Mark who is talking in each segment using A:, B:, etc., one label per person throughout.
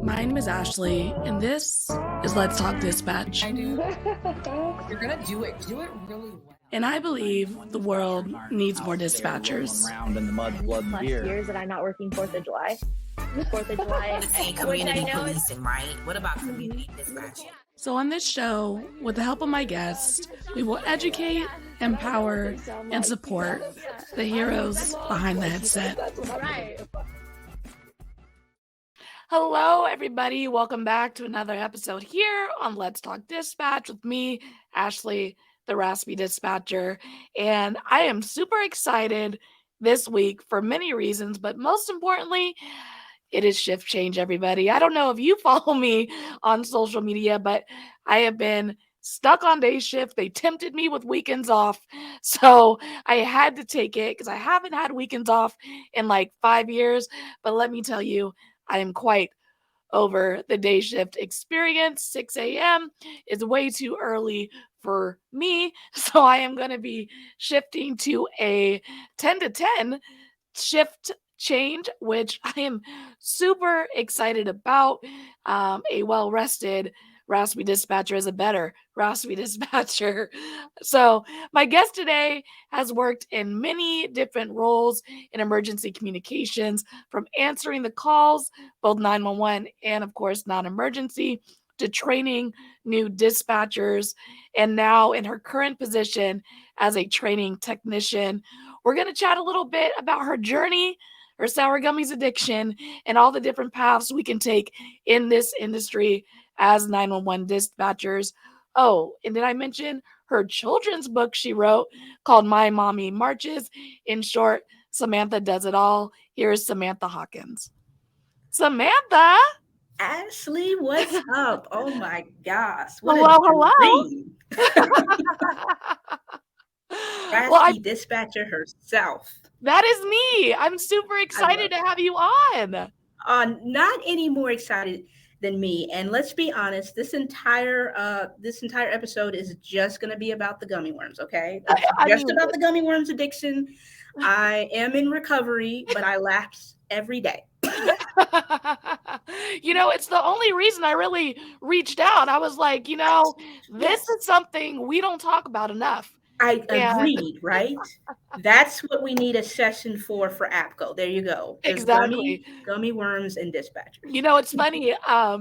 A: My name is Ashley, and this is Let's Talk Dispatch.
B: I do. You're gonna do it. Do it really well.
A: And I believe the world needs more dispatchers.
C: Around in the mud, blood, and
D: plus
C: beer.
D: years that I'm not working 4th of July. 4th of July.
E: Say community policing, right? What about community dispatch?
A: So on this show, with the help of my guests, we will educate, empower, and support the heroes behind the headset. Hello, everybody. Welcome back to another episode here on Let's Talk Dispatch with me, Ashley, the Raspy Dispatcher. And I am super excited this week for many reasons, but most importantly, it is shift change, everybody. I don't know if you follow me on social media, but I have been stuck on day shift. They tempted me with weekends off. So I had to take it because I haven't had weekends off in like 5 years. But let me tell you, I am quite over the day shift experience. 6 a.m. is way too early for me. So I am going to be shifting to a 10 to 10 shift change, which I am super excited about. A well-rested Raspy Dispatcher is a better Raspy Dispatcher. So my guest today has worked in many different roles in emergency communications, from answering the calls, both 911 and, of course, non-emergency, to training new dispatchers, and now in her current position as a training technician. We're going to chat a little bit about her journey, her sour gummies addiction, and all the different paths we can take in this industry as 911 dispatchers. Oh, and did I mention her children's book she wrote called My Mommy Marches? In short, Samantha Does It All. Here's Samantha Hawkins. Samantha!
F: Ashley, what's up? Oh my gosh.
A: Hello.
F: Raspy Dispatcher herself.
A: That is me. I'm super excited to have you on.
F: Not any more excited than me. And let's be honest, this entire episode is just going to be about the gummy worms, okay? It's about the gummy worms addiction. I am in recovery, but I lapse every day.
A: It's the only reason I really reached out. I was like, this is something we don't talk about enough.
F: I agreed, right? That's what we need a session for APCO. There you go.
A: Exactly.
F: Gummy worms and dispatchers.
A: It's funny. I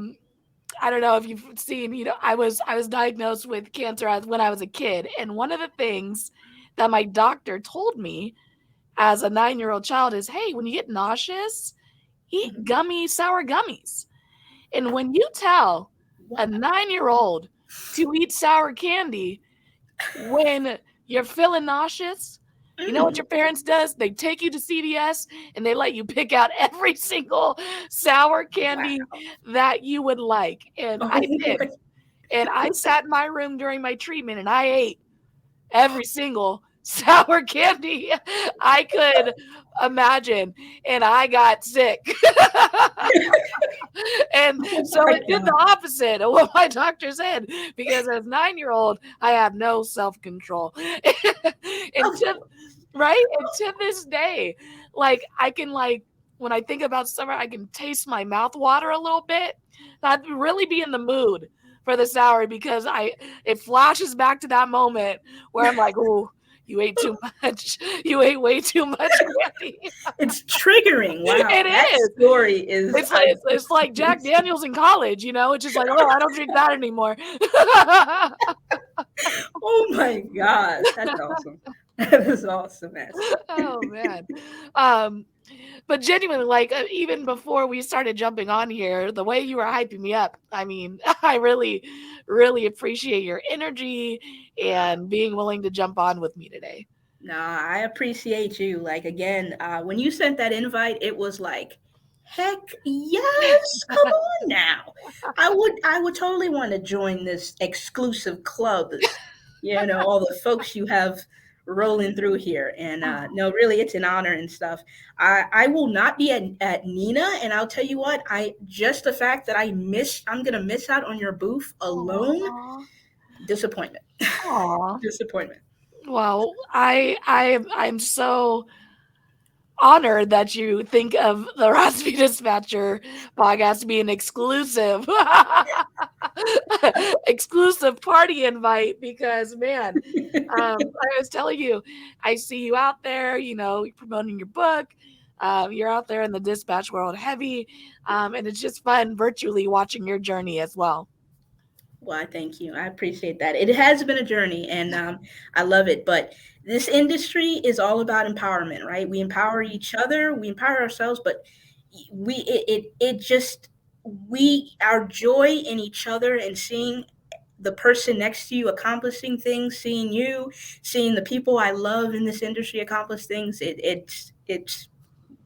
A: don't know if you've seen, I was diagnosed with cancer when I was a kid. And one of the things that my doctor told me as a 9-year-old child is, hey, when you get nauseous, eat sour gummies. And when you tell a 9-year-old to eat sour candy when you're feeling nauseous, you know what your parents does? They take you to CVS and they let you pick out every single sour candy that you would like. And I did. And I sat in my room during my treatment and I ate every single sour candy I could imagine, and I got sick. And so it did the opposite of what my doctor said, because as a 9-year-old, I have no self-control. And to this day, I can when I think about summer, I can taste my mouth water a little bit. I'd really be in the mood for the sour because it flashes back to that moment where I'm like, oh, you ate too much. You ate way too much candy.
F: It's triggering. Wow.
A: It is.
F: Story is.
A: It's like Jack Daniels in college, It's just like, oh, I don't drink that anymore.
F: Oh my gosh. That's awesome. That is awesome, man.
A: Oh man. But genuinely, even before we started jumping on here, the way you were hyping me up, I mean, I really, really appreciate your energy and being willing to jump on with me today.
F: No, I appreciate you. Again, when you sent that invite, it was like, heck yes, come on now. I would totally want to join this exclusive club. All the folks you have rolling through here. And no, really, it's an honor and stuff. I will not be at Nina, and I'll tell you what, just the fact that I'm gonna miss out on your booth alone. Aww. Disappointment. Disappointment.
A: Well, I'm so honored that you think of the Raspy Dispatcher podcast being exclusive. Exclusive party invite because man, I was telling you, I see you out there, promoting your book. You're out there in the dispatch world heavy, and it's just fun virtually watching your journey as well.
F: Well, thank you. I appreciate that. It has been a journey, and I love it. But this industry is all about empowerment, right? We empower each other, we empower ourselves, but it just we our joy in each other and seeing the person next to you accomplishing things, seeing the people I love in this industry accomplish things. It's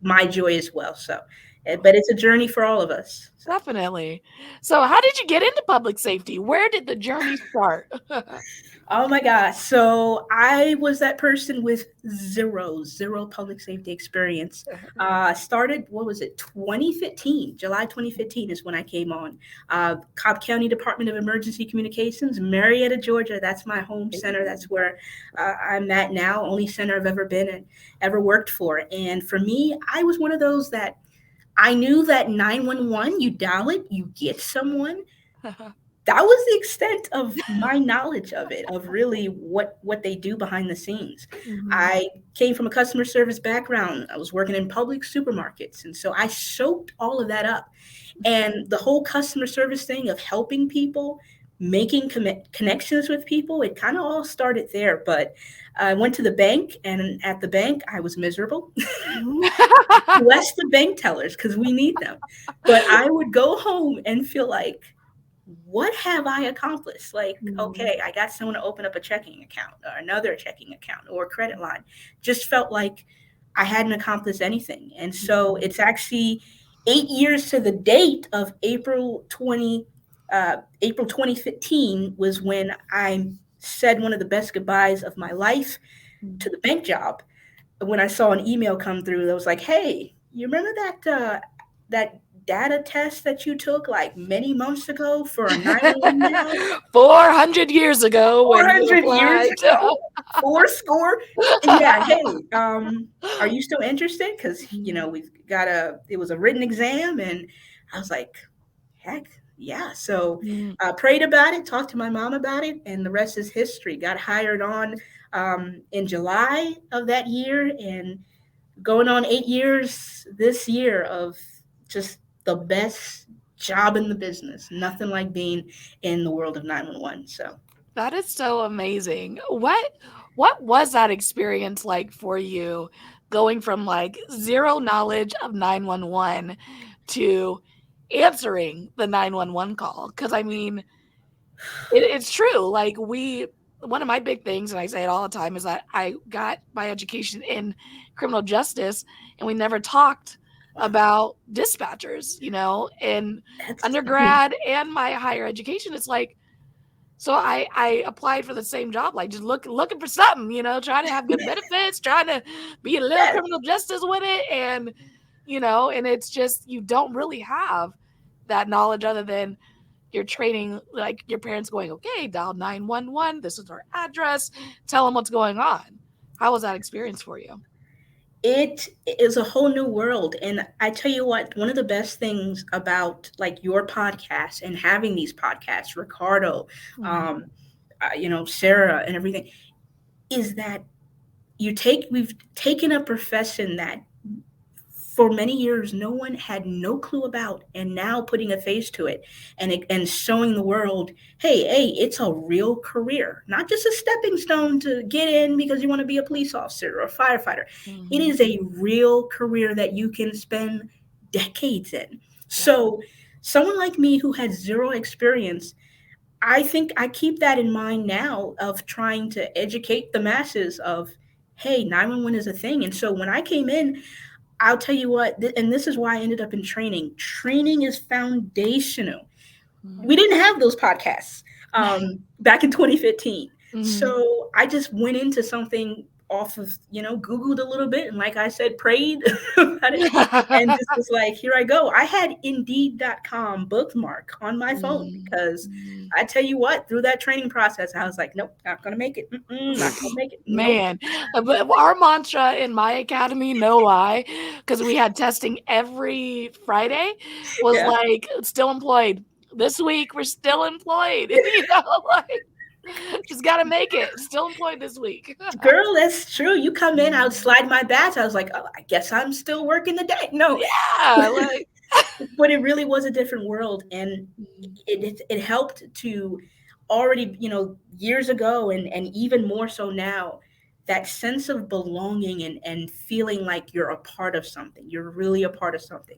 F: my joy as well. So, but it's a journey for all of us. So.
A: Definitely. So how did you get into public safety? Where did the journey start?
F: Oh my gosh. So I was that person with zero public safety experience. Started, what was it, 2015? July 2015 is when I came on. Cobb County Department of Emergency Communications, Marietta, Georgia. That's my home center. That's where I'm at now. Only center I've ever been and ever worked for. And for me, I was one of those that I knew that 911, you dial it, you get someone. That was the extent of my knowledge of it, of really what they do behind the scenes.
A: Mhm.
F: I came from a customer service background. I was working in public supermarkets. And so I soaked all of that up. And the whole customer service thing of helping people, making connections with people, it kind of all started there. But I went to the bank, and at the bank, I was miserable. Bless the bank tellers, because we need them. But I would go home and feel like, what have I accomplished? Like, okay, I got someone to open up a checking account or another checking account or a credit line. Just felt like I hadn't accomplished anything. And so it's actually 8 years to the date of April 2015 was when I said one of the best goodbyes of my life to the bank job. When I saw an email come through that was like, hey, you remember that data test that you took like many months ago for a 911 job?
A: 400 years ago when you
F: 400 years
A: applied.
F: ago, four score. Yeah, hey, are you still interested? Because we've got it was a written exam, and I was like, heck yeah. So I prayed about it, talked to my mom about it, and the rest is history. Got hired on in July of that year, and going on 8 years this year of just the best job in the business. Nothing like being in the world of 911. So
A: That is so amazing. What was that experience like for you going from like zero knowledge of 911 to answering the 911 call? Because I mean, it's true. Like one of my big things, and I say it all the time, is that I got my education in criminal justice, and we never talked about dispatchers, in
F: that's
A: undergrad and my higher education. It's like, so I applied for the same job, like just looking for something, trying to have good benefits, trying to be a little
F: yes.
A: criminal justice with it, and and it's just you don't really have that knowledge other than your training, like your parents going, okay, dial 911, this is our address, tell them what's going on. How was that experience for you?
F: It is a whole new world. And I tell you what, one of the best things about like your podcast and having these podcasts, Ricardo, Sarah and everything, is that we've taken a profession that for many years no one had no clue about, and now putting a face to it and showing the world, hey, it's a real career, not just a stepping stone to get in because you want to be a police officer or a firefighter. It is a real career that you can spend decades in. So someone like me who had zero experience, I think I keep that in mind now of trying to educate the masses of, hey, 911 is a thing. And so when I came in, I'll tell you what, and this is why I ended up in training. Training is foundational. We didn't have those podcasts back in 2015. So I just went into something off of, Googled a little bit and, like I said, prayed about it. And just was like, here I go. I had Indeed.com bookmark on my phone because
A: Mm.
F: I tell you what, through that training process, I was like, nope, not going to make it. Not going to make it. Nope.
A: Man, but our mantra in my academy, no lie, because we had testing every Friday, was
F: Yeah.
A: like, still employed. This week, we're still employed. Like, just got to make it. Still employed this week.
F: Girl, that's true. You come in, I would slide my badge. I was like, oh, I guess I'm still working the day. No,
A: Yeah, like.
F: but it really was a different world. And it helped to already, years ago and even more so now, that sense of belonging and feeling like you're a part of something. You're really a part of something.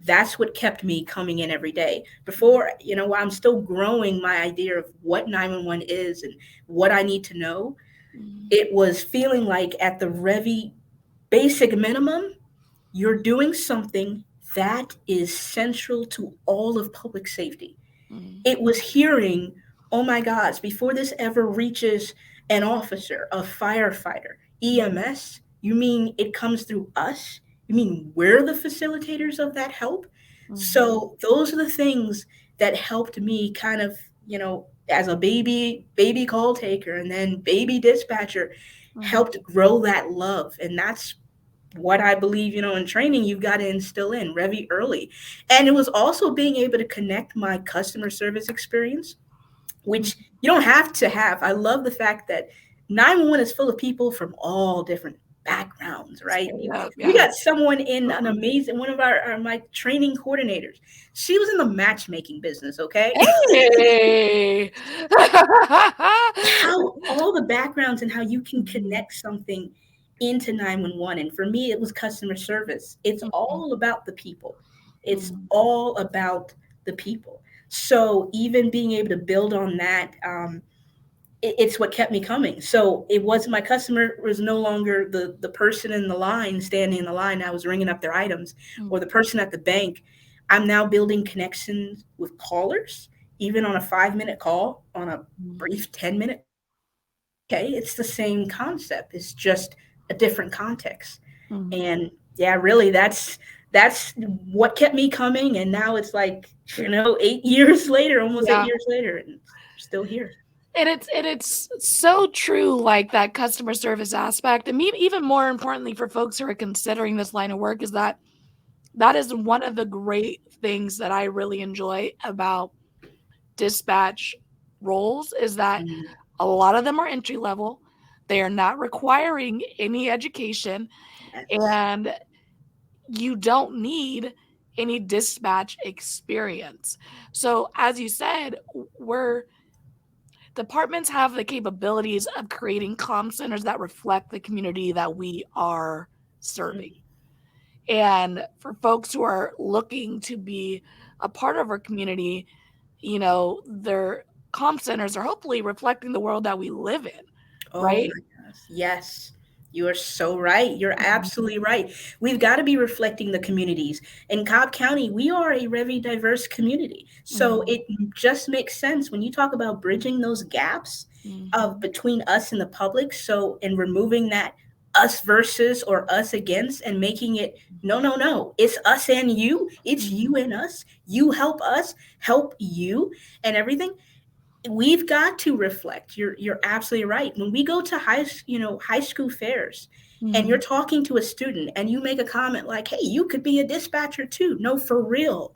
F: That's what kept me coming in every day. Before, while I'm still growing my idea of what 911 is and what I need to know, it was feeling like at the very basic minimum, you're doing something that is central to all of public safety.
A: Mm,
F: It was hearing, oh my gosh, before this ever reaches an officer, a firefighter, EMS, you mean it comes through us? You mean we're the facilitators of that help?
A: mhm,
F: So those are the things that helped me kind of, as a baby call taker and then baby dispatcher,
A: mhm,
F: helped grow that love. And that's what I believe, in training, you've got to instill in very early. And it was also being able to connect my customer service experience,
A: mhm.
F: which you don't have to have. I love the fact that 911 is full of people from all different backgrounds, right?
A: Straight up,
F: We
A: yeah.
F: got someone in an amazing, one of my training coordinators. She was in the matchmaking business, okay?
A: Hey.
F: How all the backgrounds and how you can
A: Mhm,
F: connect something into 911. And for me, it was customer service. It's
A: mhm,
F: all about the people. It's
A: mhm,
F: all about the people. So even being able to build on that, it's what kept me coming. So it was my customer was no longer the person in the line standing in the line. I was ringing up their items,
A: mhm,
F: or the person at the bank. I'm now building connections with callers, even on a 5-minute call, on a
A: mhm,
F: brief 10-minute call. Okay, it's the same concept. It's just a different context.
A: mhm.
F: And yeah, really, that's what kept me coming. And now it's like 8 years later, almost eight
A: Yeah.
F: years later, and still here.
A: And it's so true, like that customer service aspect. And even more importantly for folks who are considering this line of work is that is one of the great things that I really enjoy about dispatch roles is that
F: Mm,
A: a lot of them are entry level. They are not requiring any education,
F: yes.
A: and you don't need any dispatch experience. So, as you said, we're departments have the capabilities of creating comm centers that reflect the community that we are serving.
F: Mm,
A: And for folks who are looking to be a part of our community, their comm centers are hopefully reflecting the world that we live in,
F: oh
A: right?
F: my gosh. Yes. You are so right. You're
A: Mhm,
F: absolutely right. We've got to be reflecting the communities. In Cobb County, we are a very diverse community. So
A: mhm,
F: it just makes sense when you talk about bridging those gaps of
A: mhm,
F: between us and the public. So in removing that us versus or us against and making it no, no, no. It's us and you. It's you
A: mhm,
F: and us. You help you and everything. We've got to reflect. You're absolutely right. When we go to high school fairs and you're
A: mhm.
F: talking to a student and you make a comment like, "Hey, you could be a dispatcher too." No, for real.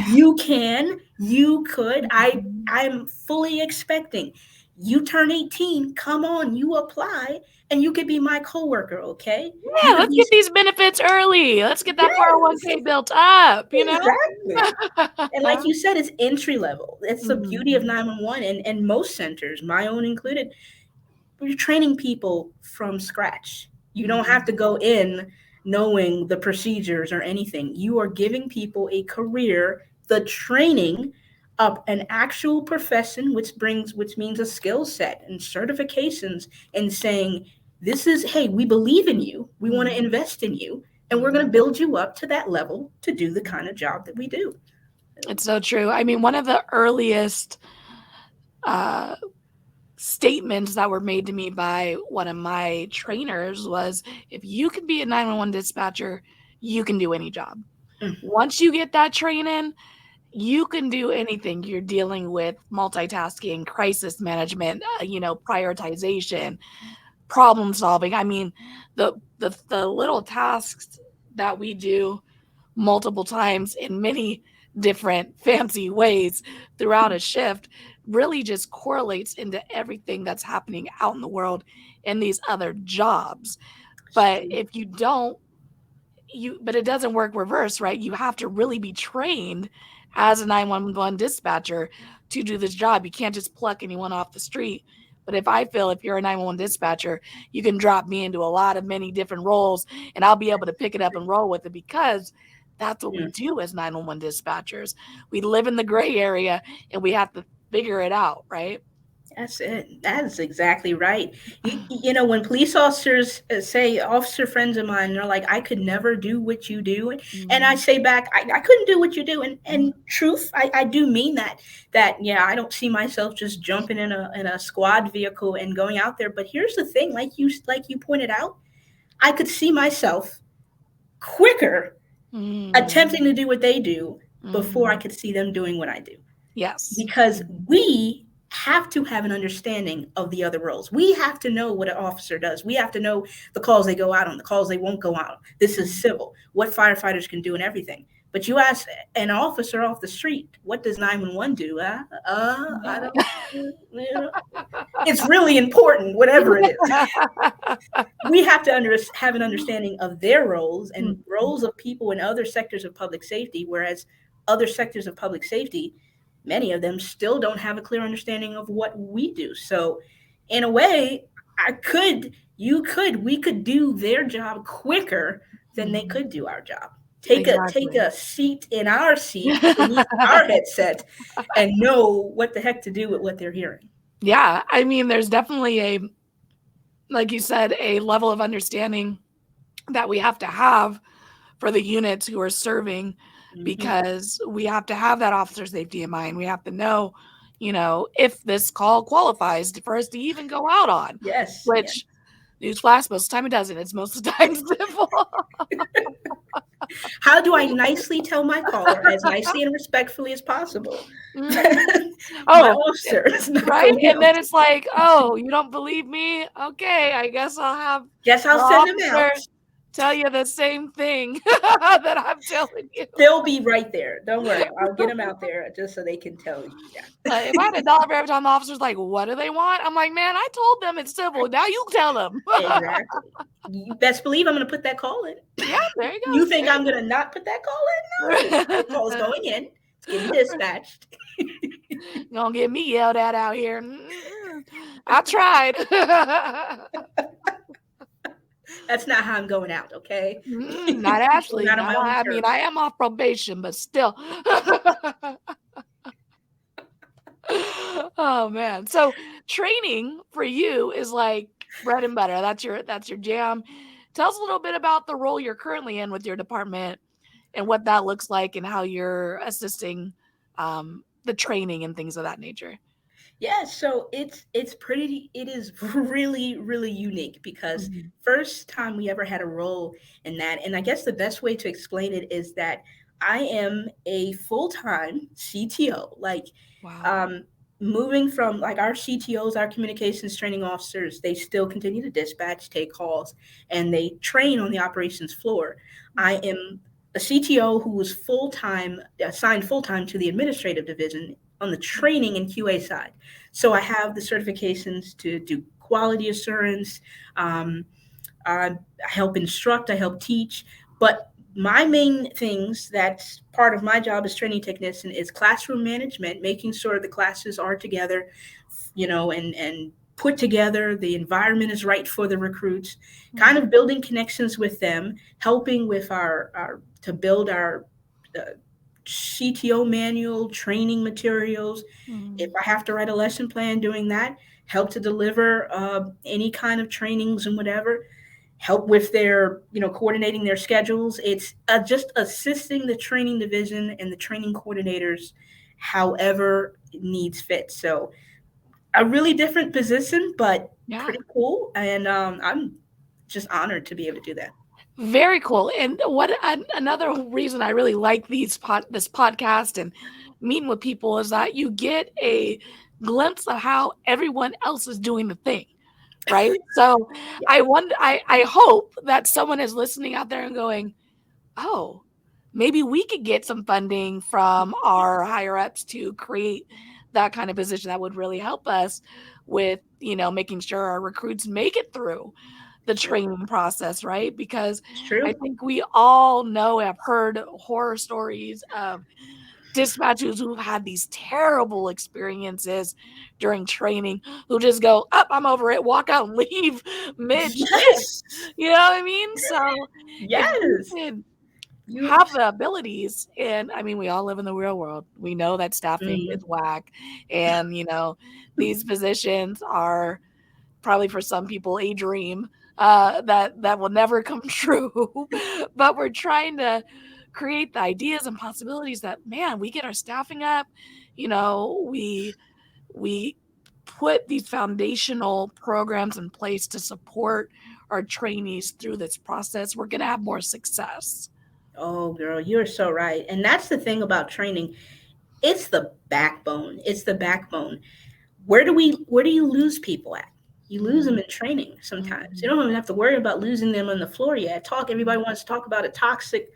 F: You can, you could.
A: Mhm.
F: I'm fully expecting you turn 18, come on, you apply and you could be my coworker, okay? You
A: Yeah,
F: could
A: let's
F: be
A: get these benefits early. Let's get that
F: yes.
A: 401k built up,
F: Exactly. And like you said, it's entry level. It's the beauty of
A: Mhm,
F: 911 and most centers, my own included. You're training people from scratch. You don't have to
A: mhm,
F: go in knowing the procedures or anything. You are giving people a career, the training of an actual profession, which means a skill set and certifications, and saying, this is, hey, we believe in you. We want to
A: mhm,
F: invest in you, and we're going to
A: mhm.
F: build you up to that level to do the kind of job that we do.
A: It's so true. I mean, one of the earliest uh, statements that were made to me by one of my trainers was, if you can be a 911 dispatcher, you can do any job.
F: Mm.
A: Once you get that training, you can do anything. You're dealing with multitasking, crisis management, prioritization, problem solving. I mean, the little tasks that we do multiple times in many different fancy ways throughout a shift really just correlates into everything that's happening out in the world in these other jobs. But if you don't, but it doesn't work reverse, right? You have to really be trained as a 911 dispatcher to do this job. You can't just pluck anyone off the street. But if you're a 911 dispatcher, you can drop me into a lot of many different roles and I'll be able to pick it up and roll with it, because that's what we do as 911 dispatchers. We live in the gray area and we have to figure it out, right?
F: That's it. That is exactly right. When police officers say, officer friends of mine, they're like, I could never do what you do. And I say back, I couldn't do what you do. And truth, I do mean that, yeah, I don't see myself just jumping in a squad vehicle and going out there. But here's the thing, like you pointed out, I could see myself quicker attempting to do what they do before I could see them doing what I do.
A: Yes.
F: Because we have to have an understanding of the other roles. We have to know what an officer does. We have to know the calls they go out on, the calls they won't go out on. This is civil, what firefighters can do and everything. But you ask an officer off the street, what does 911 do? I don't, it's really important, whatever it is. We have to have an understanding of their roles and roles of people in other sectors of public safety, whereas other sectors of public safety, many of them still don't have a clear understanding of what we do. So in a way, we could do their job quicker than they could do our job. Take a seat in our seat beneath our headset and know what the heck to do with what they're hearing.
A: Yeah. I mean, there's definitely like you said, a level of understanding that we have to have for the units who are serving, because we have to have that officer safety in mind. We have to know, if this call qualifies for us to even go out on.
F: Yes.
A: Which, newsflash, most of the time it doesn't. It's most of the time civil.
F: How do I nicely tell my caller, as nicely and respectfully as possible? My officer is not
A: right? And then it's like, oh, you don't believe me? Okay, I guess I'll
F: send them out.
A: Tell you the same thing that I'm telling you.
F: They'll be right there. Don't worry. I'll get them out there just so they can tell you. Yeah.
A: If I had $1 for every time the officer's like, what do they want? I'm like, man, I told them it's civil. Now you tell them.
F: Exactly. You best believe I'm going to put that call in.
A: Yeah, there you go.
F: You think I'm going to not put that call in? No. That call's going in. It's getting dispatched.
A: You're going to get me yelled at out here. I tried.
F: That's not how I'm going out, okay?
A: Not Ashley. I mean, I am off probation, but still. Oh man. So training for you is like bread and butter. That's your jam. Tell us a little bit about the role you're currently in with your department and what that looks like and how you're assisting the training and things of that nature.
F: Yeah, so it is really, really unique, because first time we ever had a role in that. And I guess the best way to explain it is that I am a full-time CTO. Like,
A: wow.
F: Moving from, like, our CTOs, our communications training officers, they still continue to dispatch, take calls, and they train on the operations floor. I am a CTO who was assigned full-time to the administrative division on the training and QA side. So I have the certifications to do quality assurance. I help instruct, I help teach. But my main things, that's part of my job as training technician, is classroom management, making sure the classes are together, and put together, the environment is right for the recruits, kind of building connections with them, helping with to build our CTO manual, training materials. If I have to write a lesson plan, doing that, help to deliver any kind of trainings and whatever, help with their, coordinating their schedules. It's just assisting the training division and the training coordinators however needs fit. So a really different position, but
A: Yeah.
F: pretty cool. And I'm just honored to be able to do that.
A: Very cool. And what another reason I really like this podcast and meeting with people is that you get a glimpse of how everyone else is doing the thing, right? So
F: Yeah.
A: I hope that someone is listening out there and going, oh, maybe we could get some funding from our higher ups to create that kind of position that would really help us with, making sure our recruits make it through the training process, right? Because
F: It's
A: I
F: true.
A: think we all know, have heard horror stories of dispatchers who've had these terrible experiences during training who just go, up, I'm over it, walk out and leave mid shift.
F: Yes.
A: You know what I mean? So if we
F: Yes.
A: can
F: You.
A: have the abilities, and I mean, we all live in the real world. We know that staffing is
F: Mhm.
A: whack, and these positions are probably for some people a dream that will never come true. But we're trying to create the ideas and possibilities that, man, we get our staffing up, we put these foundational programs in place to support our trainees through this process, we're going to have more success.
F: Oh, girl, you're so right. And that's the thing about training. It's the backbone. It's the backbone. Where do you lose people at? You lose them in training sometimes. You don't even have to worry about losing them on the floor yet. Everybody wants to talk about a toxic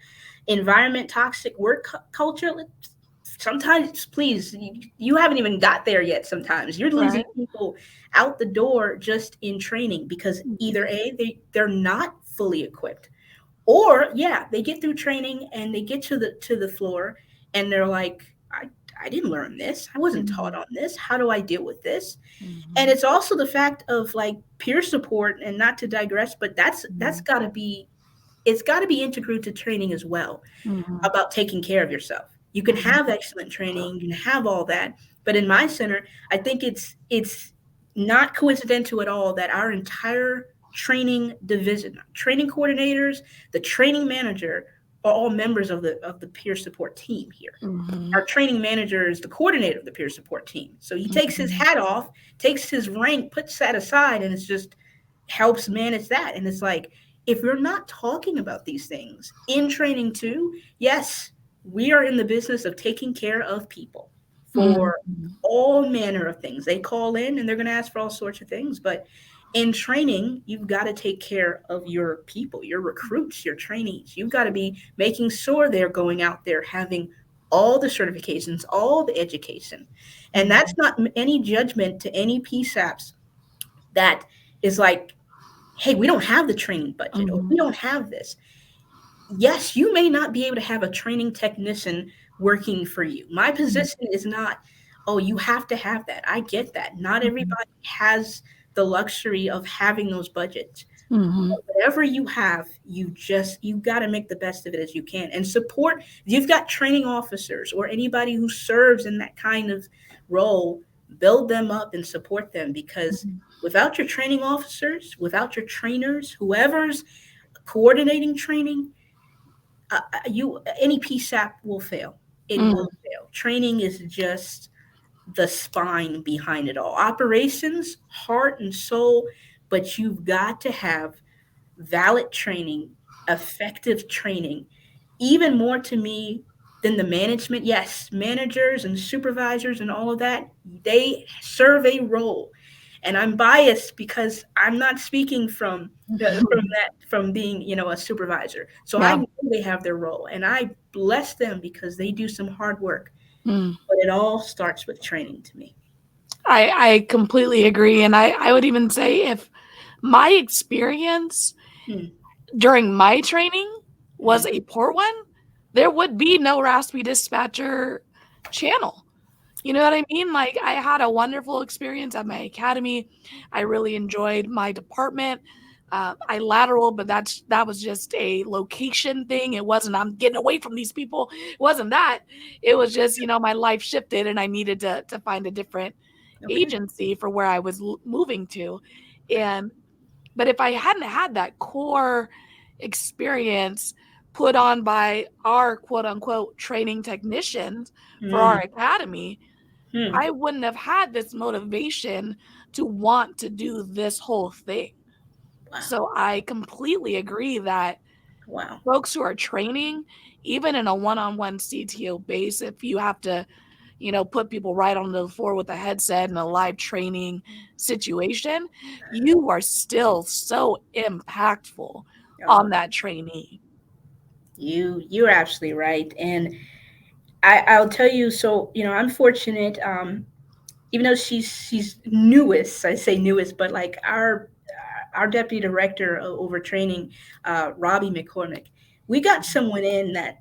F: environment, toxic work culture. Sometimes, please, you haven't even got there yet. Sometimes you're losing
A: Right.
F: people out the door just in training because
A: Mhm.
F: either they're not fully equipped, or yeah, they get through training and they get to the floor and they're like, I didn't learn this. I wasn't taught
A: Mhm.
F: on this. How do I deal with this? And
A: Mhm.
F: it's also the fact of like peer support, and not to digress, but that's
A: Mhm.
F: got to be, it's got to be integral to training as well,
A: Mhm.
F: about taking care of yourself. You can
A: Mhm.
F: have excellent training, you can have all that, but in my center, I think it's not coincidental at all that our entire training division, training coordinators, the training manager, are all members of the peer support team here.
A: Mhm.
F: Our training manager is the coordinator of the peer support team. So he takes his
A: Mhm.
F: hat off, takes his rank, puts that aside, and it's just helps manage that. And it's like, if we're not talking about these things in training too, yes, we are in the business of taking care of people for
A: Mhm.
F: all manner of things. They call in and they're going to ask for all sorts of things. But in training, you've got to take care of your people, your recruits, your trainees. You've got to be making sure they're going out there having all the certifications, all the education. And that's
A: Mhm.
F: not any judgment to any PSAPs that is like, hey, we don't have the training budget, or
A: Mhm.
F: we don't have this. Yes, you may not be able to have a training technician working for you. My position is not, oh, you have to have that. I get that. Not
A: Mhm.
F: everybody has the luxury of having those budgets.
A: Mhm.
F: Whatever you have, you got to make the best of it as you can and support. You've got training officers or anybody who serves in that kind of role, build them up and support them, because
A: Mhm.
F: without your training officers, without your trainers, whoever's coordinating training, you any PSAP will fail. It will
A: Mhm.
F: fail. Training is just the spine behind it all. Operations, heart and soul, but you've got to have valid training, effective training, even more to me than the management. Yes, managers and supervisors and all of that, they serve a role. And I'm biased because I'm not speaking
A: Mhm.
F: from being, a supervisor. So I
A: Yeah.
F: know they have their role and I bless them because they do some hard work.
A: Mm.
F: But it all starts with training to me.
A: I completely agree. And I would even say if my experience
F: Hmm.
A: during my training was
F: Mhm.
A: a poor one, there would be no Raspy Dispatcher channel. You know what I mean? Like, I had a wonderful experience at my academy. I really enjoyed my department. I lateral, but that was just a location thing. It wasn't I'm getting away from these people. It wasn't that. It was just, my life shifted and I needed to find a different
F: Okay.
A: agency for where I was moving to. And but if I hadn't had that core experience put on by our quote unquote training technicians for our
F: Mm.
A: academy, I wouldn't have had this motivation to want to do this whole thing.
F: Wow.
A: So I completely agree that
F: Wow.
A: folks who are training, even in a one-on-one CTO base, if you have to, put people right on the floor with a headset in a live training situation, you are still so impactful on that trainee.
F: You're absolutely right. And I'll tell you, so I'm fortunate, even though she's newest, I say newest, but like our deputy director over training, Robbie McCormick, we got someone in that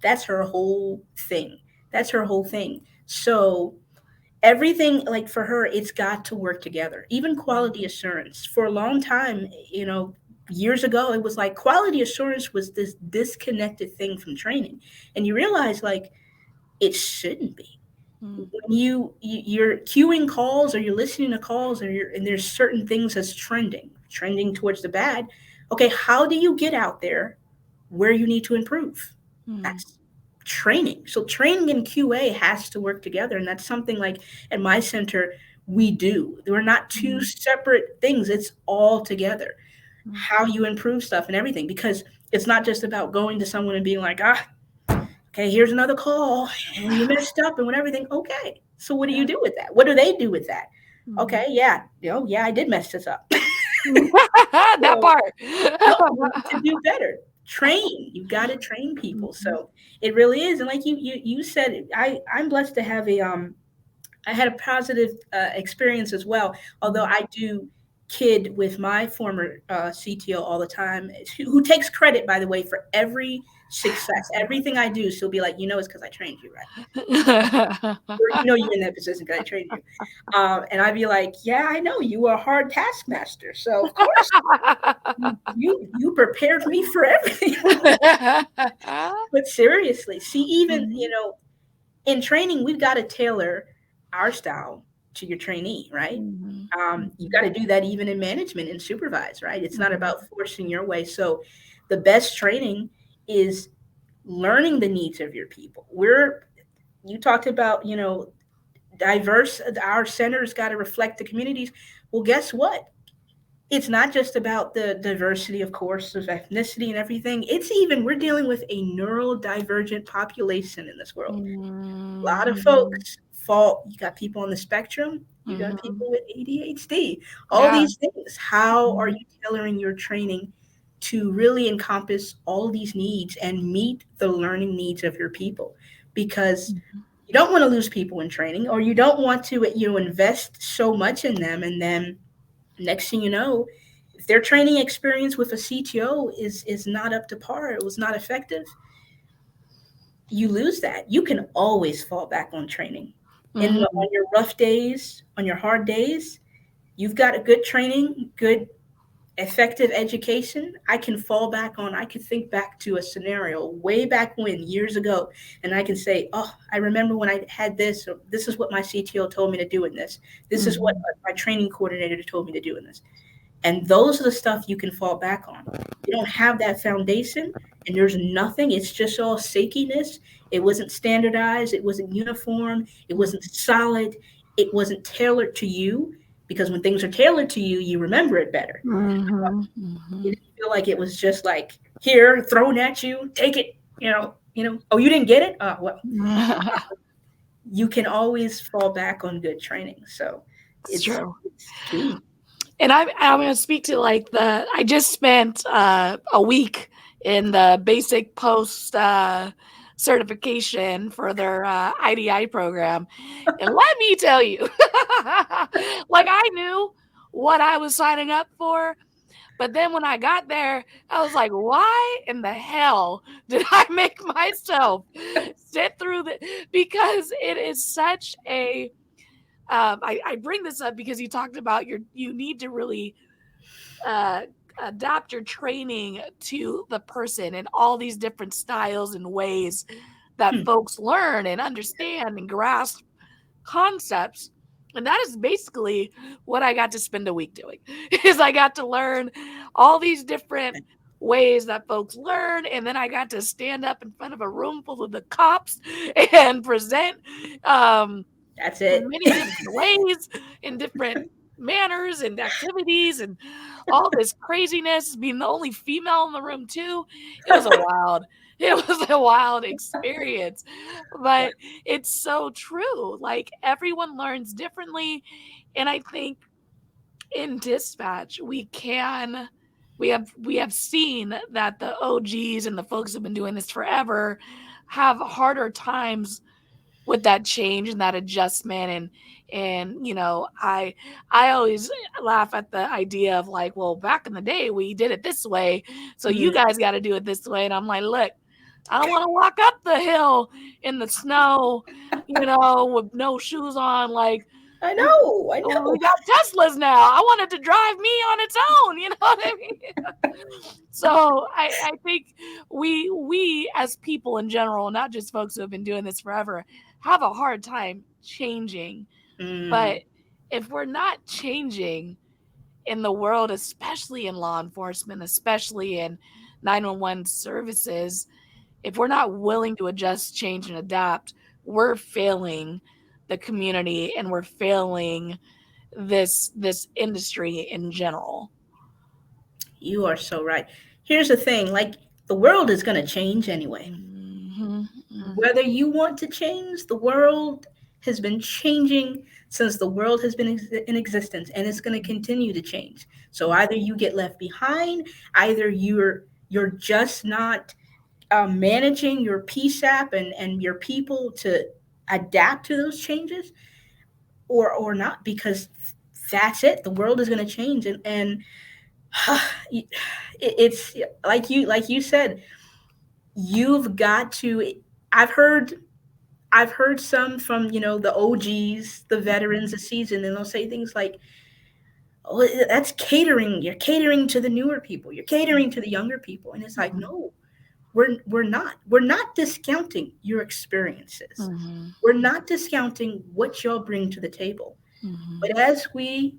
F: that's her whole thing. That's her whole thing. So everything, like for her, it's got to work together. Even quality assurance. For a long time, years ago, it was like quality assurance was this disconnected thing from training, and you realize like it shouldn't be. When you're queuing calls or you're listening to calls and there's certain things that's trending towards the bad. Okay, how do you get out there where you need to improve? That's training. So training and QA has to work together, and that's something like at my center we do. We're not two separate things. It's all together. How you improve stuff and everything, because it's not just about going to someone and being like, okay, here's another call and you messed up and everything. Okay, so what do you do with that? What do they do with that? Okay, yeah, I did mess this up.
A: That part.
F: To do better, train. You got to train people. So it really is. And like you said, I'm blessed to have I had a positive experience as well. Although I do kid with my former CTO all the time, who takes credit, by the way, for every success. Everything I do, she'll be like, it's because I trained you, right? Or, you're in that position because I trained you. And I'd be like, yeah, I know you are a hard taskmaster, so of course you prepared me for everything. But seriously, see, even in training, we've got to tailor our style to your trainee, right? You got to do that even in management and supervise, right? It's not about forcing your way. So the best training is learning the needs of your people. You talked about, diverse, our centers got to reflect the communities. Well, guess what? It's not just about the diversity, of course, of ethnicity and everything. It's even, we're dealing with a neurodivergent population in this world. A lot of folks you got people on the spectrum, you got people with ADHD, all these things. How are you tailoring your training to really encompass all these needs and meet the learning needs of your people? Because you don't want to lose people in training, or you don't want to invest so much in them, and then next thing you know, if their training experience with a CTO is not up to par, it was not effective, you lose that. You can always fall back on training. On your rough days, on your hard days, you've got a good training, good effective education. I can fall back on, I could think back to a scenario way back when, years ago, and I can say, oh, I remember when I had this, or this is what my CTO told me to do in this. This is what my training coordinator told me to do in this. And those are the stuff you can fall back on. You don't have that foundation, and there's nothing. It's just all shakiness. It wasn't standardized. It wasn't uniform. It wasn't solid. It wasn't tailored to you, because when things are tailored to you, you remember it better. You didn't feel like it was just like, here, thrown at you, take it, oh, you didn't get it? Well, you can always fall back on good training. So it's
A: true.
F: It's key.
A: And I'm going to speak to I just spent a week in the basic post certification for their IDI program. And let me tell you, I knew what I was signing up for. But then when I got there, I was like, why in the hell did I make myself sit through because it is such a, I bring this up because you talked about you need to really adapt your training to the person and all these different styles and ways that folks learn and understand and grasp concepts. And that is basically what I got to spend a week doing, is I got to learn all these different ways that folks learn. And then I got to stand up in front of a room full of the cops and present
F: That's
A: in
F: it.
A: many different ways, in different manners and activities, and all this craziness, being the only female in the room too. It was a wild experience.
F: Yeah.
A: But it's so true. Like, everyone learns differently. And I think in dispatch, we have seen that the OGs and the folks who've been doing this forever have harder times with that change and that adjustment. And I always laugh at the idea of, like, well, back in the day we did it this way, so you
F: Mm,
A: guys got to do it this way. And I'm like, look, I don't want to walk up the hill in the snow, with no shoes on. Like,
F: I
A: we,
F: know. I
A: we
F: know.
A: got Teslas now. I want it to drive me on its own. You know what I mean? So I think we as people in general, not just folks who have been doing this forever, have a hard time changing.
F: Mm,
A: But if we're not changing in the world, especially in law enforcement, especially in 911 services, if we're not willing to adjust, change, and adapt, we're failing the community, and we're failing this industry in general.
F: you are so right. Here's the thing, like, the world is going to change anyway.
A: Mhm, mhm,
F: Whether you want to change, the world has been changing since the world has been in existence, and it's going to continue to change. So either you get left behind, either you're just not managing your PSAP and your people to adapt to those changes, or not, because that's it. The world is going to change, and it's like you said, you've got to. I've heard I've heard some from, the OGs, the veterans, the seasoned, and they'll say things like, "Oh, that's catering. You're catering to the newer people. You're catering to the younger people." And it's like,
A: mhm,
F: no, we're not. We're not discounting your experiences.
A: mhm,
F: We're not discounting what y'all bring to the table.
A: mhm,
F: But as we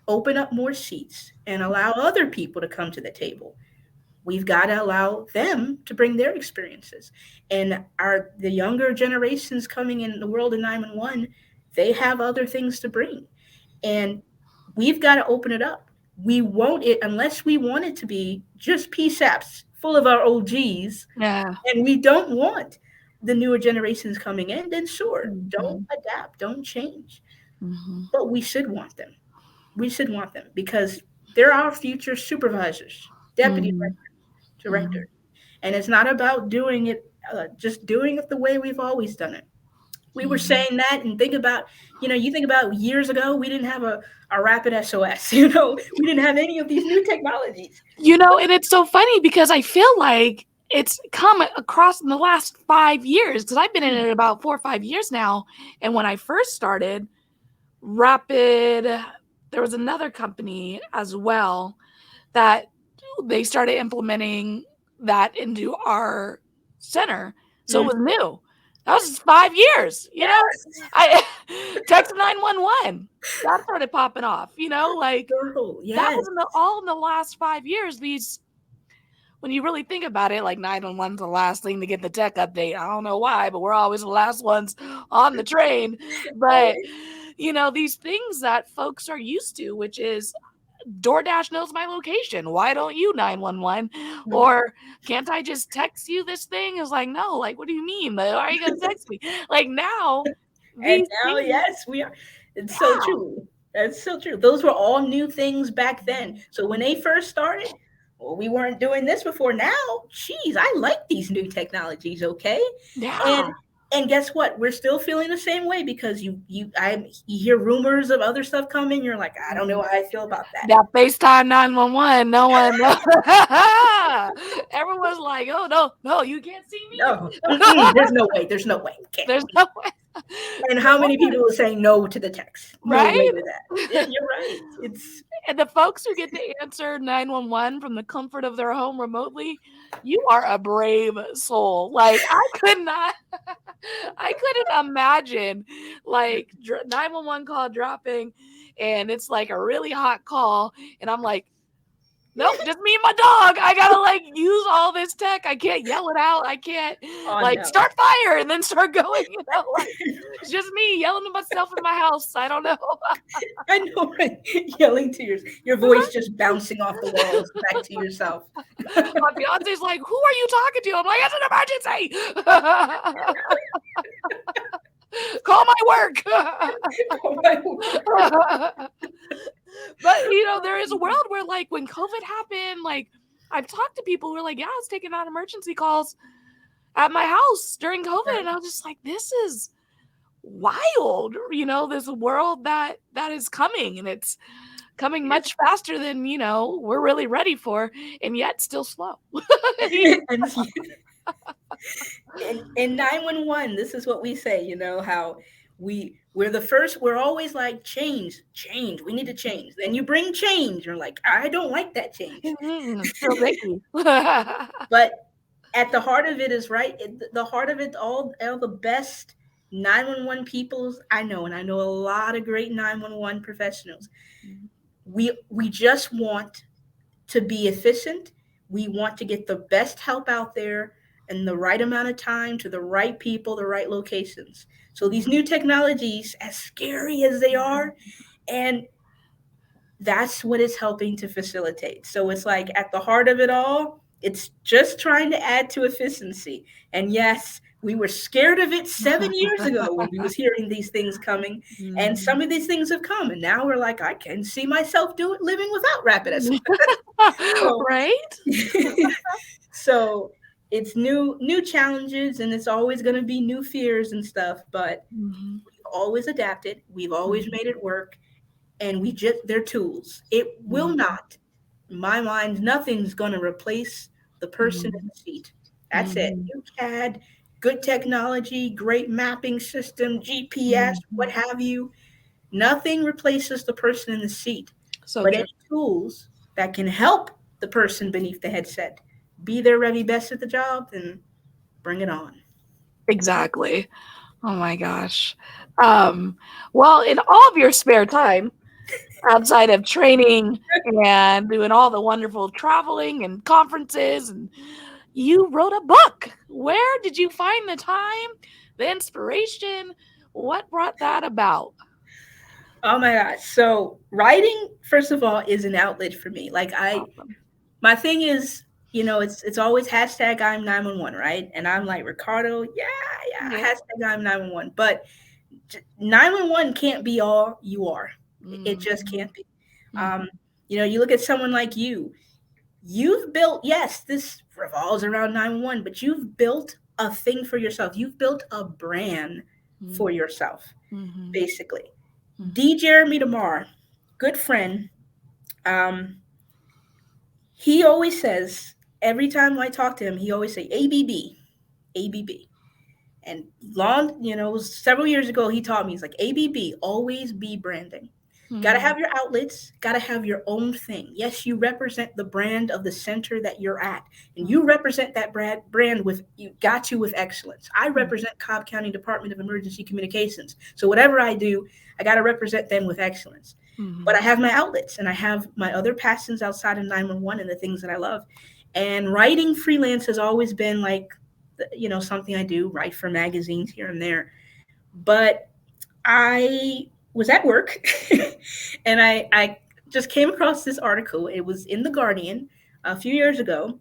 F: open up more seats and allow other people to come to the table, we've got to allow them to bring their experiences. And the younger generations coming in the world of 911, they have other things to bring, and we've got to open it up. We won't it unless we want it to be just PSAPs full of our OGs,
A: yeah.
F: and we don't want the newer generations coming in. Then sure, don't
A: Mhm,
F: adapt, don't change,
A: mhm,
F: but we should want them. We should want them because they're our future supervisors, deputy
A: mhm,
F: directors.
A: mhm,
F: And it's not about doing it, just doing it the way we've always done it. We were
A: mhm.
F: saying that, and think about, you think about years ago, we didn't have a rapid SOS, we didn't have any of these new technologies.
A: And it's so funny because I feel like it's come across in the last 5 years, because I've been in it about 4 or 5 years now. And when I first started, Rapid, there was another company as well that they started implementing that into our center. So it
F: Mm,
A: was new. That was just 5 years,
F: yes,
A: I text 911. That started popping off, like,
F: girl,
A: that
F: yes.
A: was all in the last 5 years. When you really think about it, like, 911's the last thing to get the tech update. I don't know why, but we're always the last ones on the train. But,
F: Always.
A: these things that folks are used to, which is DoorDash knows my location. Why don't you, 911?
F: Mm.
A: Or can't I just text you this thing? It's like, no, like, what do you mean? Like, why are you going to text me? Like, now,
F: And
A: these
F: now,
A: things,
F: yes, we are. It's so
A: yeah.
F: true. That's so true. Those were all new things back then. So when they first started, well, we weren't doing this before. Now, geez, I like these new technologies. Okay,
A: Yeah.
F: and guess what? We're still feeling the same way because you hear rumors of other stuff coming. You're like, I don't know how I feel about that.
A: That FaceTime 911, no one. Everyone's like, oh, no, no, you can't see
F: No,
A: me.
F: there's no way. There's no way. Okay.
A: There's no way.
F: And how many people are saying no to the text? No way
A: Right?
F: to that. Yeah, you're right. It's
A: And the folks who get to answer 911 from the comfort of their home remotely, you are a brave soul. Like, I could not, I couldn't imagine, like, 911 call dropping, and it's like a really hot call, and I'm like, Nope, just me and my dog. I gotta like use all this tech. I can't yell it out. I can't
F: Oh
A: like
F: no.
A: start fire and then start going. Like it's just me yelling to myself in my house. I don't know.
F: I know, right? Yelling to your voice just bouncing off the walls back to yourself.
A: My fiance's like, "Who are you talking to?" I'm like, "It's an emergency. Call my work."
F: Oh my word.
A: But there is a world where like when COVID happened, like I've talked to people who are like, "Yeah, I was taking out emergency calls at my house during COVID," and I was just like, "This is wild." This world that is coming, and it's coming much faster than we're really ready for, and yet still slow.
F: And in 911, this is what we say, how we're the first, we're always like, change, we need to change. Then you bring change, you're like, I don't like that change.
A: Still icky.
F: But at the heart of it is right. The heart of it, all the best 911 people I know, and I know a lot of great 911 professionals. We just want to be efficient. We want to get the best help out there in the right amount of time to the right people, the right locations. So these new technologies, as scary as they are, and that's what it's helping to facilitate. So it's like at the heart of it all, it's just trying to add to efficiency. And yes, we were scared of it 7 years ago when we was hearing these things coming, and some of these things have come, and now we're like, I can see myself living without rapid SOS. So,
A: right?
F: so it's new challenges, and it's always going to be new fears and stuff, but we've always adapted, we've always made it work, and they're tools. It will not, in my mind, nothing's going to replace the person in the seat. That's it. You had good technology, great mapping system, GPS, what have you. Nothing replaces the person in the seat.
A: So
F: But
A: true.
F: any tools that can help the person beneath the headset be their very best at the job, then bring it on.
A: Exactly. Oh my gosh. Well, in all of your spare time, outside of training and doing all the wonderful traveling and conferences, and you wrote a book. Where did you find the time, the inspiration? What brought that about?
F: Oh my gosh. So writing, first of all, is an outlet for me. Like
A: Awesome.
F: my thing is, it's always hashtag I'm 911, right? And I'm like, Ricardo, yeah,
A: Yeah.
F: hashtag I'm 911. But 911 can't be all you are. It just can't be. You look at someone like you've built, yes, this revolves around 911, but you've built a thing for yourself. You've built a brand for yourself, basically. D. Jeremy DeMar, good friend, he always says, every time I talk to him, he always say ABB, ABB. And it was several years ago, he taught me, he's like, ABB, always be branding. Got to have your outlets, got to have your own thing. Yes, you represent the brand of the center that you're at, and you represent that brand with excellence. I represent Cobb County Department of Emergency Communications. So whatever I do, I got to represent them with excellence. But I have my outlets, and I have my other passions outside of 911 and the things that I love. And writing freelance has always been like, something I do, write for magazines here and there. But I was at work and I just came across this article. It was in The Guardian a few years ago.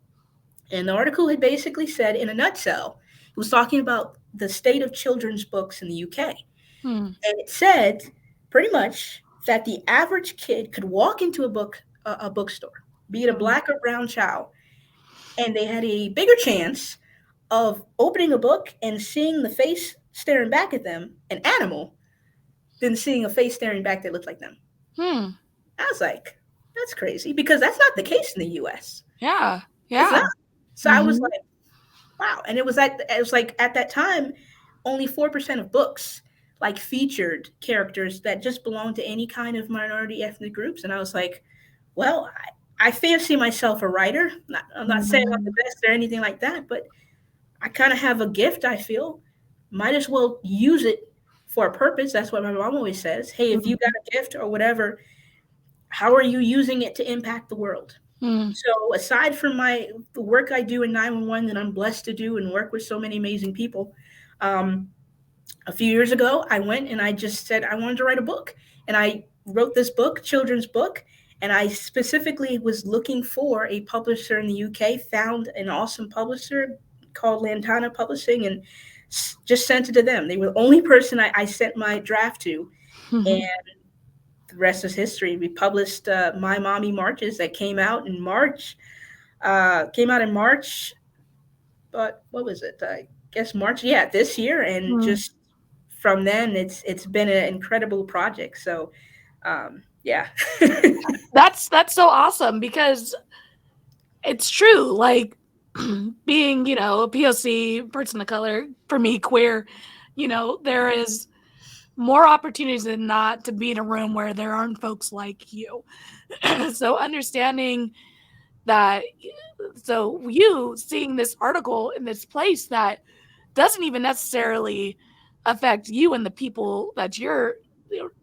F: And the article had basically said, in a nutshell, it was talking about the state of children's books in the UK. And it said pretty much that the average kid could walk into a bookstore, be it a black or brown child, and they had a bigger chance of opening a book and seeing the face staring back at them, an animal, than seeing a face staring back that looked like them. I was like, that's crazy, because that's not the case in the US.
A: Yeah.
F: It's not. So I was like, wow. And it was like at that time, only 4% of books like featured characters that just belonged to any kind of minority ethnic groups. And I was like, well, I fancy myself a writer. I'm not saying I'm the best or anything like that, but I kind of have a gift, I feel. Might as well use it for a purpose. That's what my mom always says. Hey, if you got a gift or whatever, how are you using it to impact the world?
A: Mm.
F: So aside from the work I do in 911 that I'm blessed to do and work with so many amazing people, um, a few years ago, I went and I just said I wanted to write a book. And I wrote this book, children's book. And I specifically was looking for a publisher in the UK, found an awesome publisher called Lantana Publishing, and just sent it to them. They were the only person I sent my draft to. And the rest is history. We published My Mommy Marches that came out in March. But what was it? I guess March. Yeah, this year, and
A: Mm.
F: just from then, it's been an incredible project. So, yeah.
A: That's so awesome because it's true. Like being, a POC person of color, for me, queer, there is more opportunities than not to be in a room where there aren't folks like you. So understanding that, so you seeing this article in this place that doesn't even necessarily affect you and the people that you're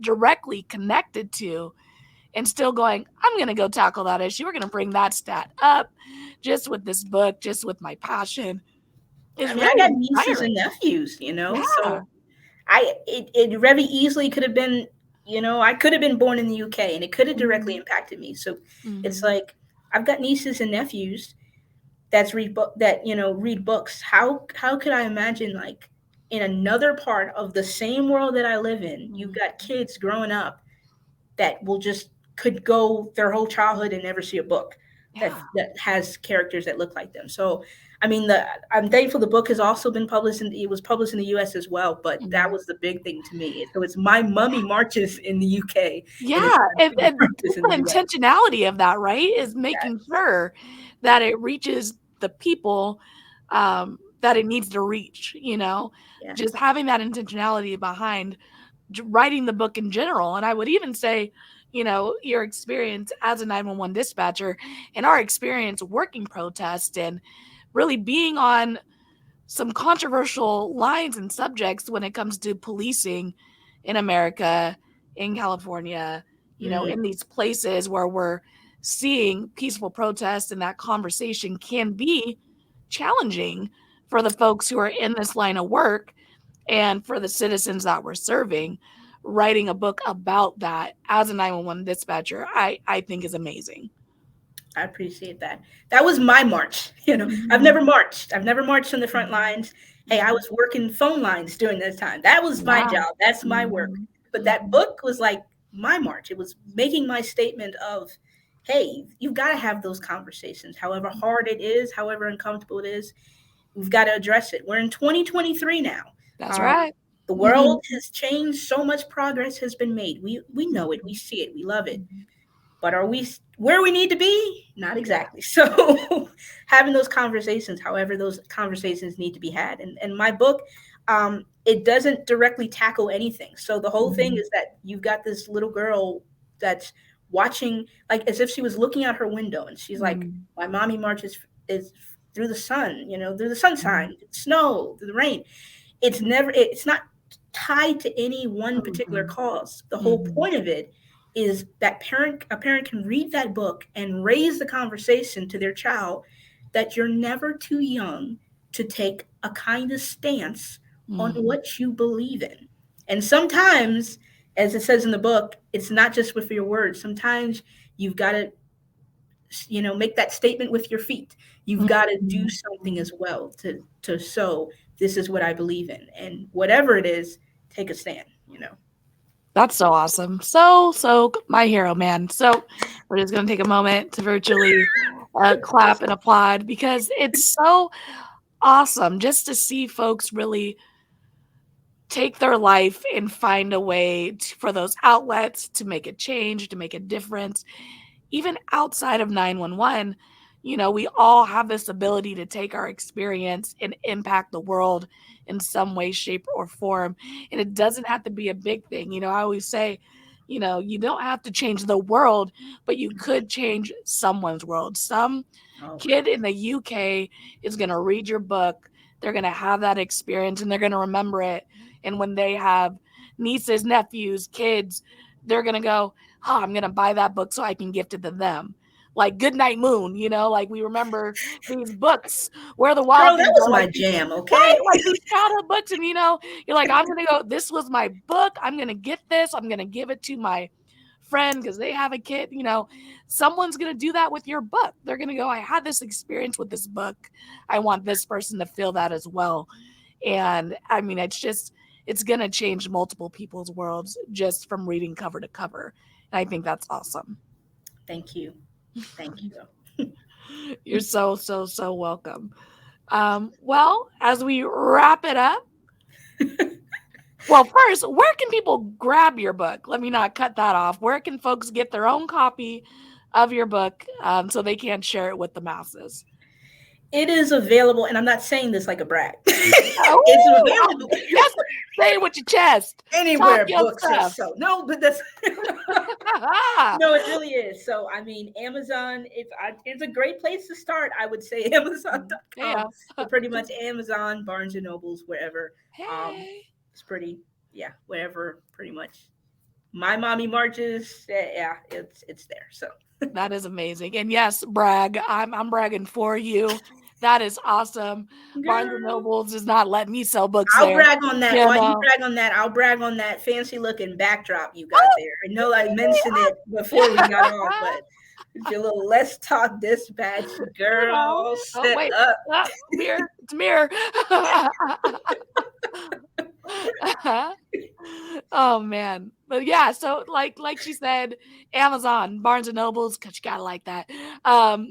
A: directly connected to, and still going, I'm going to go tackle that issue. We're going to bring that stat up just with this book, just with my passion, is
F: I mean, I got
A: really
F: nieces and
A: inspiring.
F: nephews,
A: Yeah.
F: so it very easily could have been, I could have been born in the UK and it could have directly impacted me. So it's
A: Mm-hmm.
F: like I've got nieces and nephews read books. How could I imagine, like, in another part of the same world that I live in, you've got kids growing up that will just could go their whole childhood and never see a book
A: Yeah.
F: that has characters that look like them. So I mean, I'm thankful the book has also been published, and it was published in the U.S. as well. But that
A: Mhm.
F: was the big thing to me. So it's My Mummy Marches in the U.K. and
A: Yeah,
F: it's
A: and
F: Marches in
A: the
F: the U.S.
A: intentionality of that, right, is making
F: Yes,
A: sure that it reaches the people, that it needs to reach, just
F: yes,
A: having that intentionality behind writing the book in general. And I would even say, your experience as a 911 dispatcher and our experience working protest and really being on some controversial lines and subjects when it comes to policing in America, in California,
F: mm,
A: in these places where we're seeing peaceful protests, and that conversation can be challenging for the folks who are in this line of work and for the citizens that we're serving. Writing a book about that as a 911 dispatcher, I think is amazing.
F: I appreciate that. That was my march. I've
A: Mhm.
F: never marched. I've never marched on the front
A: Mhm.
F: lines. Hey, I
A: Mhm.
F: was working phone lines during this time. That was my
A: Yeah.
F: job. That's my work.
A: Mhm.
F: But that
A: Mhm.
F: book was like my march. It was making my statement of, hey, you've got to have those conversations, however hard it is, however uncomfortable it is. We've got to address it. We're in 2023 now.
A: That's
F: Um,
A: right.
F: the
A: Mhm.
F: world has changed. So much progress has been made. We know it. We
A: Mhm.
F: see it. We love it.
A: Mhm.
F: But are we where we need to be? Not
A: Yeah.
F: exactly. So having those conversations, however those conversations need to be had. And my book, it doesn't directly tackle anything. So the whole thing
A: Mhm.
F: is that you've got this little girl that's watching, like, as if she was looking out her window, and she's like,
A: Mhm.
F: my mommy marches is through the sun, through the sunshine, snow, through the rain. It's not tied to any one particular
A: Mhm.
F: cause. The whole
A: Mhm.
F: point of it is that a parent can read that book and raise the conversation to their child that you're never too young to take a kind of stance on
A: Mhm.
F: what you believe in. And sometimes, as it says in the book, it's not just with your words. Sometimes you've got to, make that statement with your feet. You've got to do something
A: Mhm.
F: as well to show this is what I believe in, and whatever it is, take a stand.
A: That's so awesome. So my hero, man. So we're just gonna take a moment to virtually clap and applaud because it's so awesome just to see folks really take their life and find a way for those outlets to make a change, to make a difference. Even outside of 911, we all have this ability to take our experience and impact the world in some way, shape, or form. And it doesn't have to be a big thing. I always say, you don't have to change the world, but you could change someone's world. Some
F: Oh,
A: kid in the UK is going to read your book. They're going to have that experience and they're going to remember it. And when they have nieces, nephews, kids, they're going to go, oh, I'm going to buy that book so I can gift it to them. like Goodnight Moon, like we remember these books where the
F: Girl,
A: wild
F: that
A: things
F: was
A: are,
F: my
A: like
F: jam,
A: right,
F: okay?
A: like these childhood books, and you're like, I'm gonna go, this was my book, I'm gonna get this, I'm gonna give it to my friend because they have a kid. Someone's gonna do that with your book. They're gonna go, I had this experience with this book, I want this person to feel that as well. And I mean, it's gonna change multiple people's worlds just from reading cover to cover, and I think that's awesome.
F: Thank you.
A: You're so welcome. Well, as we wrap it up, well, first, where can people grab your book? Let me not cut that off. Where can folks get their own copy of your book, so they can share it with the masses?
F: It is available, and I'm not saying this like a brag.
A: Oh,
F: It's available
A: yes, say it with your chest.
F: anywhere
A: Talk your
F: books are
A: stuff.
F: sold. No, but that's no, it really is. So I mean, Amazon. It's a great place to start. I would say Amazon.com.
A: Yeah.
F: But pretty much Amazon, Barnes and Nobles, wherever.
A: Hey.
F: It's pretty, yeah, wherever. Pretty much. My mommy marches. Yeah, it's there. So
A: That is amazing. And yes, brag. I'm bragging for you. That is awesome. Barnes and
F: girl,
A: Nobles does not let me sell books
F: I'll
A: there.
F: brag on that.
A: You
F: While you
A: know.
F: brag on that, I'll brag on that fancy looking backdrop you got there. I know I mentioned it before we got on, but it's your little Let's Talk Dispatch girl.
A: Oh,
F: Set
A: wait.
F: up.
A: Mirror. It's mirror. Oh man. But yeah, so like she said, Amazon, Barnes and Nobles, because you gotta like that.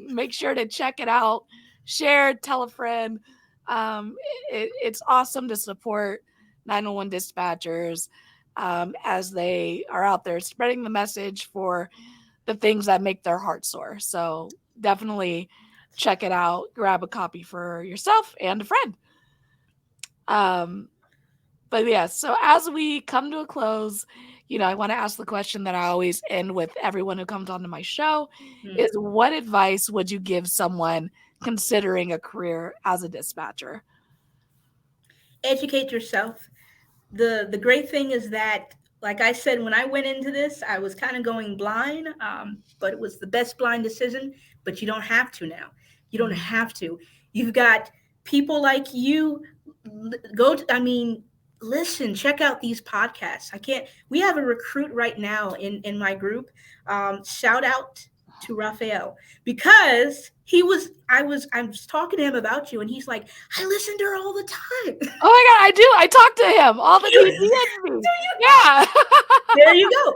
A: Make sure to check it out, share, tell a friend. It's awesome to support 911 dispatchers, as they are out there spreading the message for the things that make their heart soar. So definitely check it out, grab a copy for yourself and a friend. But yeah, so as we come to a close, I want to ask the question that I always end with everyone who comes onto my show is, what advice would you give someone considering a career as a dispatcher?
F: Educate yourself. The great thing is that, like I said, when I went into this, I was kind of going blind, but it was the best blind decision. But you don't have to now. You don't have to. You've got people like you. Listen, check out these podcasts. We have a recruit right now in my group. Shout out to Raphael, because I was talking to him about you, and he's like, I listen to her all the time.
A: Oh my God, I do. I talk to him all the time. Yeah.
F: There you go.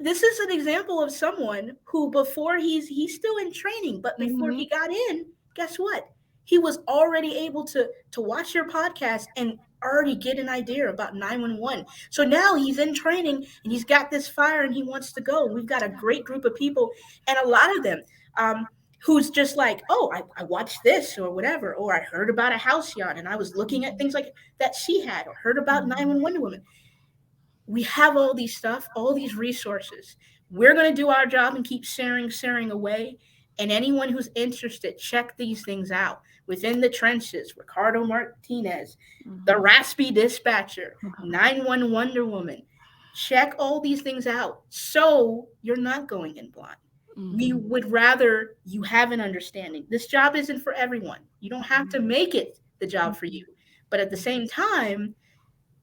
F: This is an example of someone who, before he's still in training, but before he got in, guess what? He was already able to watch your podcast and already get an idea about 911. So now he's in training and he's got this fire and he wants to go. We've got a great group of people, and a lot of them who's just like, oh, I watched this or whatever, or I heard about a house yacht and I was looking at things like that she had, or heard about 911 women. We have all these stuff, all these resources. We're going to do our job and keep sharing away. And anyone who's interested, check these things out. Within the Trenches, Ricardo Martinez, the Raspy Dispatcher, 911 Wonder Woman. Check all these things out so you're not going in blind. We would rather you have an understanding. This job isn't for everyone. You don't have to make it the job for you. But at the same time,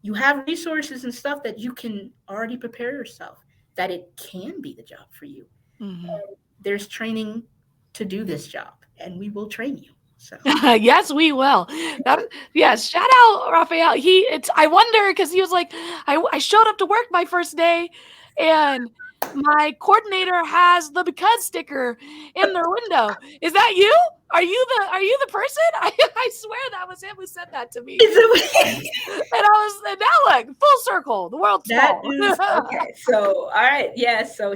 F: you have resources and stuff that you can already prepare yourself that it can be the job for you. There's training to do this job, and we will train you. So
A: yes, we will. Yes, shout out Raphael. I wonder, because he was like, I showed up to work my first day, and my coordinator has the because sticker in their window. Is that you? Are you the person? I swear that was him who said that to me. And now look, full circle. The world's
F: that
A: small.
F: is okay. So all right, yeah. So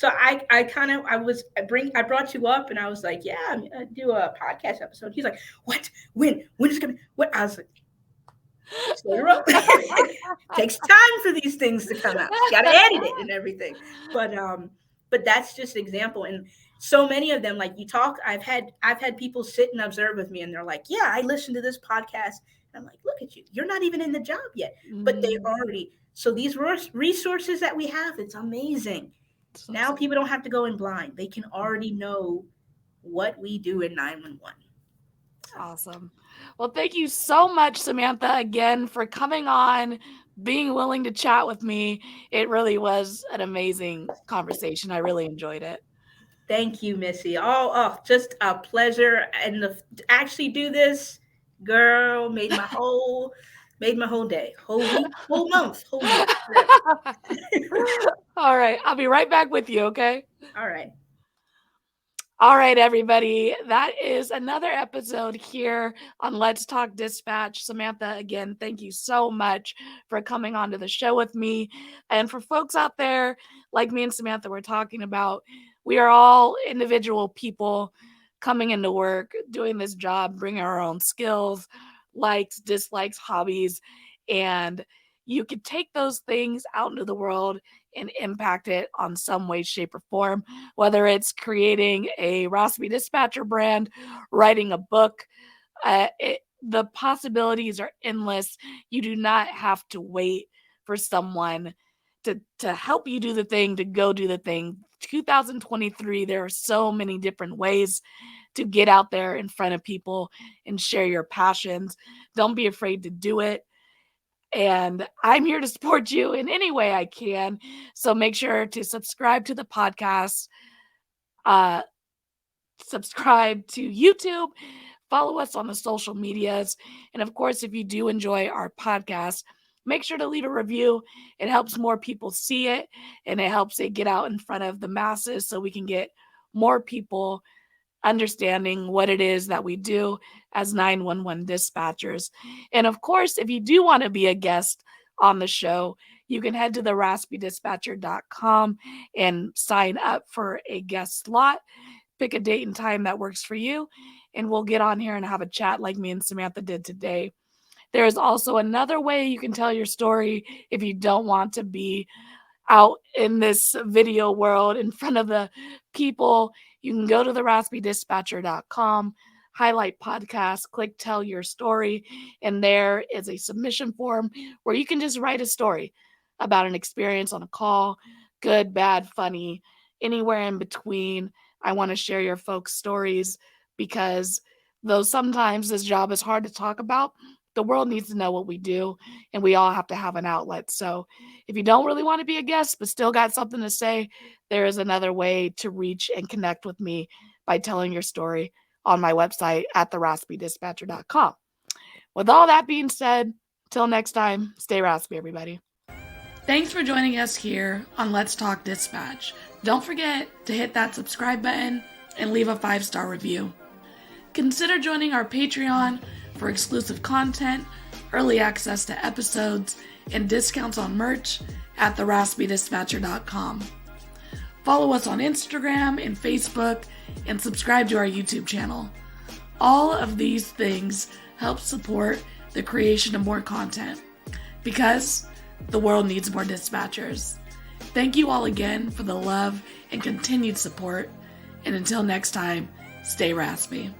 F: I brought you up, and I was like, yeah, I'm gonna do a podcast episode. He's like, what? When is it coming? What? I was like, takes time for these things to come out. You gotta edit it and everything. But that's just an example. And so many of them, like you talk, I've had people sit and observe with me, and they're like, yeah, I listened to this podcast. And I'm like, look at you. You're not even in the job yet. But they already, so these resources that we have, it's amazing. Now people don't have to go in blind. They can already know what we do in 911.
A: Awesome. Well, thank you so much, Samantha, again for coming on, being willing to chat with me. It really was an amazing conversation. I really enjoyed it.
F: Thank you, Missy. Just a pleasure. And to actually do this, girl, made my whole day, whole week, whole month, whatever.
A: All right. I'll be right back with you, okay?
F: All right.
A: All right, everybody. That is another episode here on Let's Talk Dispatch. Samantha, again, thank you so much for coming onto the show with me. And for folks out there, like me and Samantha were talking about, we are all individual people coming into work, doing this job, bringing our own skills, likes, dislikes, hobbies, and you could take those things out into the world and impact it on some way, shape, or form, whether it's creating a Raspy Dispatcher brand, writing a book. The possibilities are endless. You do not have to wait for someone to help you do the thing, to go do the thing. 2023, there are so many different ways to get out there in front of people and share your passions. Don't be afraid to do it. And I'm here to support you in any way I can. So make sure to subscribe to the podcast, subscribe to YouTube, follow us on the social medias. And of course, if you do enjoy our podcast, make sure to leave a review. It helps more people see it, and it helps it get out in front of the masses so we can get more people understanding what it is that we do as 911 dispatchers. And of course, if you do want to be a guest on the show, you can head to the raspydispatcher.com and sign up for a guest slot. Pick a date and time that works for you, and we'll get on here and have a chat like me and Samantha did today. There is also another way you can tell your story if you don't want to be out in this video world in front of the people. You can go to the raspydispatcher.com, highlight podcast, click tell your story, and there is a submission form where you can just write a story about an experience on a call, good, bad, funny, anywhere in between. I want to share your folks' stories because though sometimes this job is hard to talk about, the world needs to know what we do, and we all have to have an outlet. So if you don't really want to be a guest but still got something to say, there is another way to reach and connect with me by telling your story on my website at theraspydispatcher.com. With all that being said, till next time, stay raspy, everybody. Thanks for joining us here on Let's Talk Dispatch. Don't forget to hit that subscribe button and leave a 5-star review. Consider joining our Patreon for exclusive content, early access to episodes, and discounts on merch at theraspydispatcher.com. Follow us on Instagram and Facebook, and subscribe to our YouTube channel. All of these things help support the creation of more content, because the world needs more dispatchers. Thank you all again for the love and continued support, and until next time, stay raspy.